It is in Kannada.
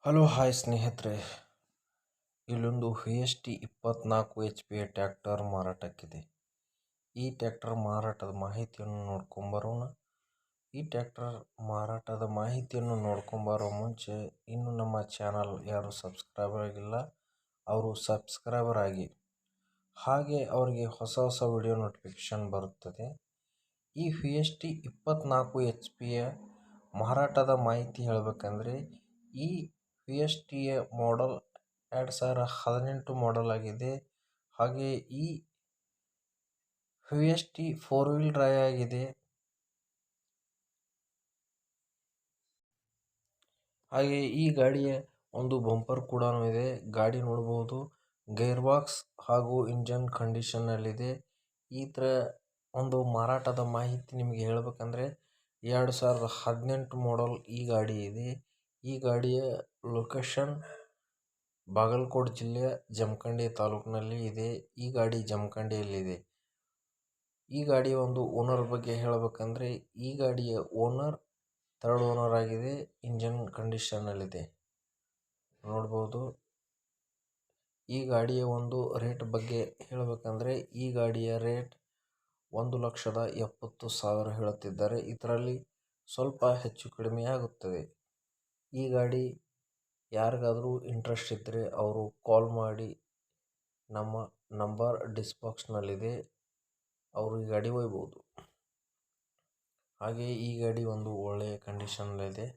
ಹಲೋ ಹಾಯ್ ಸ್ನೇಹಿತರೆ, ಇಲ್ಲೊಂದು VST 24 HP ಟ್ರ್ಯಾಕ್ಟರ್ ಮಾರಾಟಕ್ಕಿದೆ. ಈ ಟ್ರ್ಯಾಕ್ಟರ್ ಮಾರಾಟದ ಮಾಹಿತಿಯನ್ನು ನೋಡ್ಕೊಂಬರೋಣ. ಈ ಟ್ರ್ಯಾಕ್ಟರ್ ಮಾರಾಟದ ಮಾಹಿತಿಯನ್ನು ನೋಡ್ಕೊಂಬರೋ ಮುಂಚೆ ಇನ್ನು ನಮ್ಮ ಚಾನಲ್ ಯಾರು ಸಬ್ಸ್ಕ್ರೈಬರ್ ಆಗಿಲ್ಲ ಅವರು ಸಬ್ಸ್ಕ್ರೈಬರ್ ಆಗಿ, ಹಾಗೆ ಅವರಿಗೆ ಹೊಸ ಹೊಸ ವಿಡಿಯೋ ನೋಟಿಫಿಕೇಶನ್ ಬರುತ್ತದೆ. ಈ VST 24 HP ಮಾರಾಟದ ಮಾಹಿತಿ ಹೇಳಬೇಕಂದ್ರೆ, ಈ VST ಮಾಡೆಲ್ 2018 ಮಾಡೆಲ್ ಆಗಿದೆ. ಹಾಗೆ ಈ VST 4 ವೀಲ್ ಡ್ರೈವ್ ಆಗಿದೆ. ಹಾಗೆ ಈ ಗಾಡಿಯ ಒಂದು ಬಂಪರ್ ಕೂಡ ಇದೆ. ಗಾಡಿ ನೋಡಬಹುದು, ಗೇರ್ ಬಾಕ್ಸ್ ಹಾಗೂ ಇಂಜನ್ ಕಂಡೀಷನ್ ನಲ್ಲಿದೆ. ಈ ತರ ಒಂದು ಮಾರಾಟದ ಮಾಹಿತಿ ನಿಮಗೆ ಹೇಳಬೇಕಂದ್ರೆ 2018 ಮಾಡೆಲ್ ಈ ಗಾಡಿ ಇದೆ. ಈ ಗಾಡಿಯ ಲೊಕೇಶನ್ ಬಾಗಲಕೋಟೆ ಜಿಲ್ಲೆಯ ಜಮಖಂಡಿ ತಾಲೂಕಿನಲ್ಲಿ ಇದೆ. ಈ ಗಾಡಿ ಜಮಖಂಡಿಯಲ್ಲಿದೆ. ಈ ಗಾಡಿಯ ಒಂದು ಓನರ್ ಬಗ್ಗೆ ಹೇಳಬೇಕಂದ್ರೆ, ಈ ಗಾಡಿಯ ಓನರ್ ಥರ್ಡ್ ಓನರ್ ಆಗಿದೆ. ಇಂಜನ್ ಕಂಡೀಷನ್ನಲ್ಲಿದೆ ನೋಡ್ಬೋದು. ಈ ಗಾಡಿಯ ಒಂದು ರೇಟ್ ಬಗ್ಗೆ ಹೇಳಬೇಕಂದ್ರೆ, ಈ ಗಾಡಿಯ ರೇಟ್ 1,70,000 ಹೇಳುತ್ತಿದ್ದಾರೆ. ಇದರಲ್ಲಿ ಸ್ವಲ್ಪ ಹೆಚ್ಚು ಕಡಿಮೆ ಆಗುತ್ತದೆ. ಈ ಗಾಡಿ ಯಾರಿಗಾದರೂ ಇಂಟ್ರೆಸ್ಟ್ ಇದ್ದರೆ ಅವರು ಕಾಲ್ ಮಾಡಿ, ನಮ್ಮ ನಂಬರ್ ಡಿಸ್ಕ್ರಿಪ್ಷನ್ನಲ್ಲಿದೆ, ಅವರು ಈ ಗಾಡಿ ಒಯ್ಬೋದು. ಹಾಗೆ ಈ ಗಾಡಿ ಒಂದು ಒಳ್ಳೆಯ ಕಂಡೀಷನ್ನಲ್ಲಿದೆ.